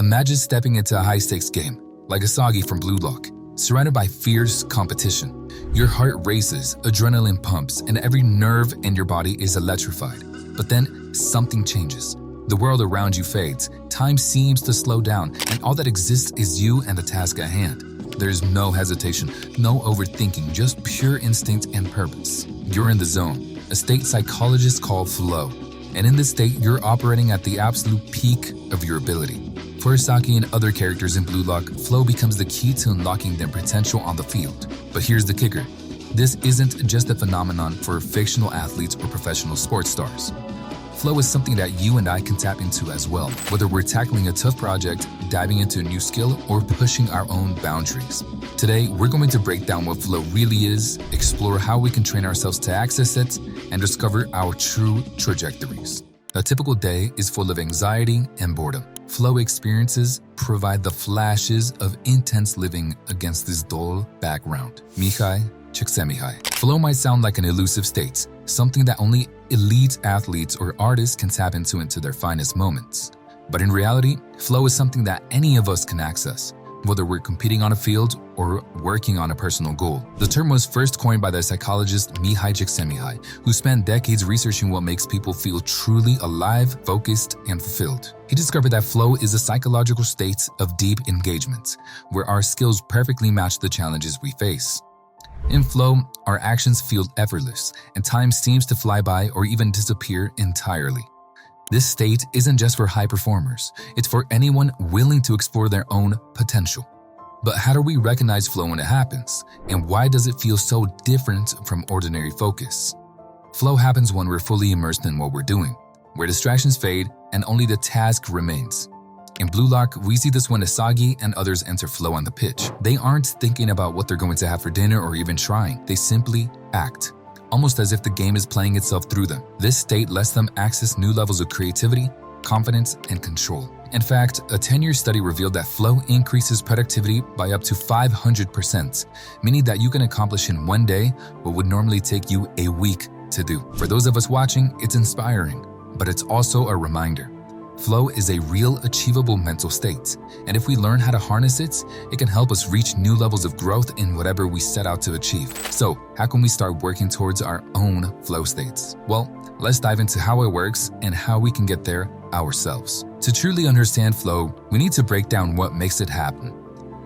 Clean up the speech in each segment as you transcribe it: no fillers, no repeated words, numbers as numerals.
Imagine stepping into a high-stakes game, like Asagi from Blue Lock, surrounded by fierce competition. Your heart races, adrenaline pumps, and every nerve in your body is electrified. But then, something changes. The world around you fades, time seems to slow down, and all that exists is you and the task at hand. There's no hesitation, no overthinking, just pure instinct and purpose. You're in the zone, a state psychologists call flow. And in this state, you're operating at the absolute peak of your ability. For Asaki and other characters in Blue Lock, flow becomes the key to unlocking their potential on the field. But here's the kicker. This isn't just a phenomenon for fictional athletes or professional sports stars. Flow is something that you and I can tap into as well, whether we're tackling a tough project, diving into a new skill, or pushing our own boundaries. Today, we're going to break down what flow really is, explore how we can train ourselves to access it, and discover our true trajectories. A typical day is full of anxiety and boredom. Flow experiences provide the flashes of intense living against this dull background. Mihai Csikszentmihalyi. Flow might sound like an elusive state, something that only elite athletes or artists can tap into their finest moments. But in reality, flow is something that any of us can access, whether we're competing on a field or working on a personal goal. The term was first coined by the psychologist Mihai Csikszentmihalyi, who spent decades researching what makes people feel truly alive, focused, and fulfilled. He discovered that flow is a psychological state of deep engagement, where our skills perfectly match the challenges we face. In flow, our actions feel effortless, and time seems to fly by or even disappear entirely. This state isn't just for high performers, it's for anyone willing to explore their own potential. But how do we recognize flow when it happens? And why does it feel so different from ordinary focus? Flow happens when we're fully immersed in what we're doing, where distractions fade and only the task remains. In Blue Lock, we see this when Asagi and others enter flow on the pitch. They aren't thinking about what they're going to have for dinner or even trying. They simply act, almost as if the game is playing itself through them. This state lets them access new levels of creativity, confidence, and control. In fact, a 10-year study revealed that flow increases productivity by up to 500%, meaning that you can accomplish in one day what would normally take you a week to do. For those of us watching, it's inspiring, but it's also a reminder. Flow is a real, achievable mental state, and if we learn how to harness it, it can help us reach new levels of growth in whatever we set out to achieve. So, how can we start working towards our own flow states? Well, let's dive into how it works and how we can get there ourselves. To truly understand flow, we need to break down what makes it happen.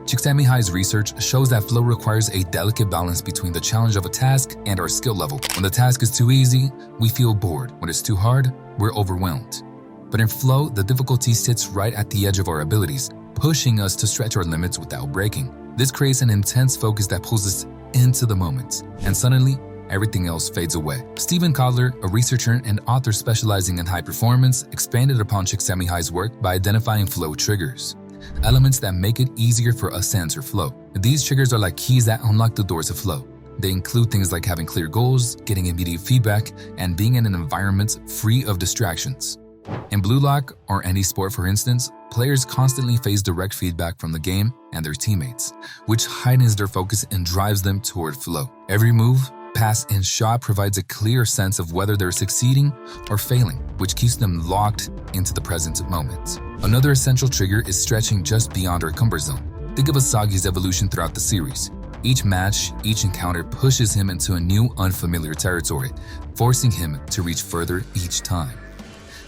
Csikszentmihalyi's research shows that flow requires a delicate balance between the challenge of a task and our skill level. When the task is too easy, we feel bored. When it's too hard, we're overwhelmed. But in flow, the difficulty sits right at the edge of our abilities, pushing us to stretch our limits without breaking. This creates an intense focus that pulls us into the moment, and suddenly, everything else fades away. Stephen Kotler, a researcher and author specializing in high performance, expanded upon Csikszentmihalyi's work by identifying flow triggers, elements that make it easier for us to enter flow. These triggers are like keys that unlock the doors of flow. They include things like having clear goals, getting immediate feedback, and being in an environment free of distractions. In Blue Lock, or any sport for instance, players constantly face direct feedback from the game and their teammates, which heightens their focus and drives them toward flow. Every move, pass, and shot provides a clear sense of whether they're succeeding or failing, which keeps them locked into the present moment. Another essential trigger is stretching just beyond our comfort zone. Think of Asagi's evolution throughout the series. Each match, each encounter pushes him into a new, unfamiliar territory, forcing him to reach further each time.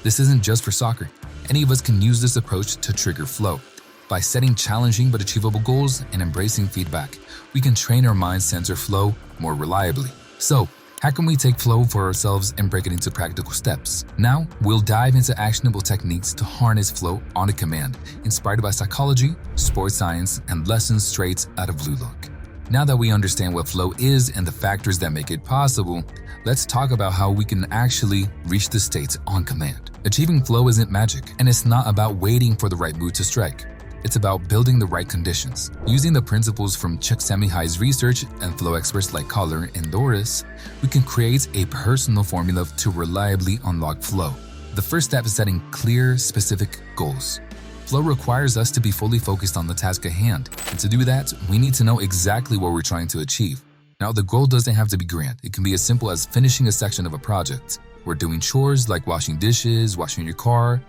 This isn't just for soccer. Any of us can use this approach to trigger flow. By setting challenging but achievable goals and embracing feedback, we can train our minds to enter flow more reliably. So, how can we take flow for ourselves and break it into practical steps? Now, we'll dive into actionable techniques to harness flow on a command, inspired by psychology, sports science, and lessons straight out of Blue Lock. Now that we understand what flow is and the factors that make it possible, let's talk about how we can actually reach the state on command. Achieving flow isn't magic, and it's not about waiting for the right mood to strike. It's about building the right conditions. Using the principles from Csikszentmihalyi's research and flow experts like Kotler and Doris, we can create a personal formula to reliably unlock flow. The first step is setting clear, specific goals. Flow requires us to be fully focused on the task at hand, and to do that, we need to know exactly what we're trying to achieve. Now, the goal doesn't have to be grand. It can be as simple as finishing a section of a project. We're doing chores like washing dishes, washing your car,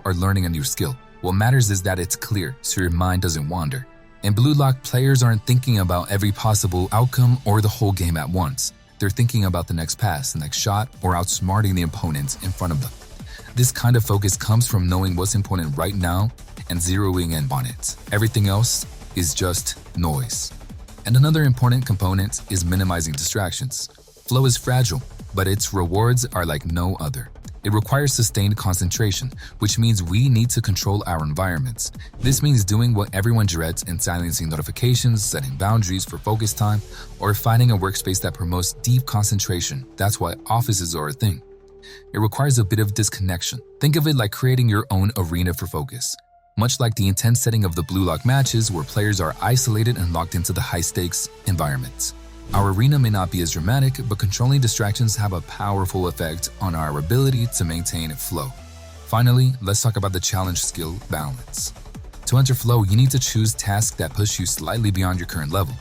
or learning a new skill. What matters is that it's clear, so your mind doesn't wander. In Blue Lock, players aren't thinking about every possible outcome or the whole game at once. They're thinking about the next pass, the next shot, or outsmarting the opponents in front of them. This kind of focus comes from knowing what's important right now and zeroing in on it. Everything else is just noise. And another important component is minimizing distractions. Flow is fragile, but its rewards are like no other. It requires sustained concentration, which means we need to control our environments. This means doing what everyone dreads and silencing notifications, setting boundaries for focus time, or finding a workspace that promotes deep concentration. That's why offices are a thing. It requires a bit of disconnection. Think of it like creating your own arena for focus. Much like the intense setting of the Blue Lock matches where players are isolated and locked into the high-stakes environments. Our arena may not be as dramatic, but controlling distractions have a powerful effect on our ability to maintain flow. Finally, let's talk about the challenge skill balance. To enter flow, you need to choose tasks that push you slightly beyond your current level.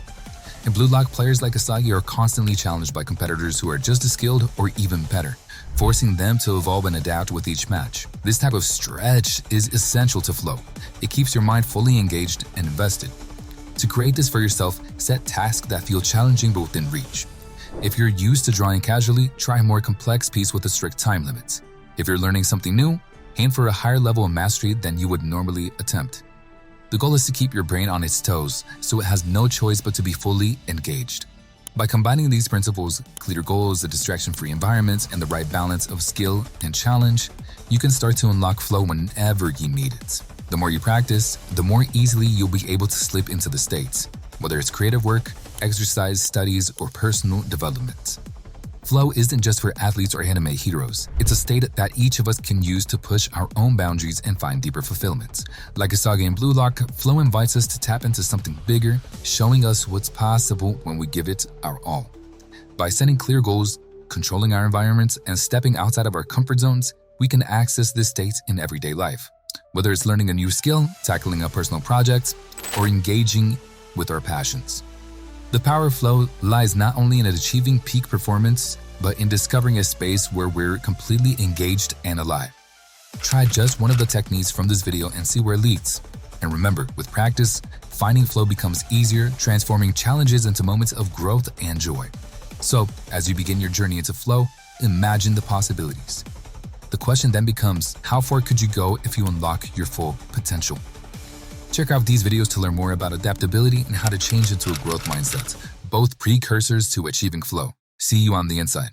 In Blue Lock, players like Asagi are constantly challenged by competitors who are just as skilled or even better, forcing them to evolve and adapt with each match. This type of stretch is essential to flow. It keeps your mind fully engaged and invested. To create this for yourself, set tasks that feel challenging but within reach. If you're used to drawing casually, try a more complex piece with a strict time limit. If you're learning something new, aim for a higher level of mastery than you would normally attempt. The goal is to keep your brain on its toes, so it has no choice but to be fully engaged. By combining these principles, clear goals, a distraction-free environment, and the right balance of skill and challenge, you can start to unlock flow whenever you need it. The more you practice, the more easily you'll be able to slip into the states, whether it's creative work, exercise, studies, or personal development. Flow isn't just for athletes or anime heroes. It's a state that each of us can use to push our own boundaries and find deeper fulfillment. Like Asagi in Blue Lock, flow invites us to tap into something bigger, showing us what's possible when we give it our all. By setting clear goals, controlling our environments, and stepping outside of our comfort zones, we can access this state in everyday life. Whether it's learning a new skill, tackling a personal project, or engaging with our passions. The power of flow lies not only in achieving peak performance, but in discovering a space where we're completely engaged and alive. Try just one of the techniques from this video and see where it leads. And remember, with practice, finding flow becomes easier, transforming challenges into moments of growth and joy. So, as you begin your journey into flow, imagine the possibilities. The question then becomes, how far could you go if you unlock your full potential? Check out these videos to learn more about adaptability and how to change into a growth mindset, both precursors to achieving flow. See you on the inside.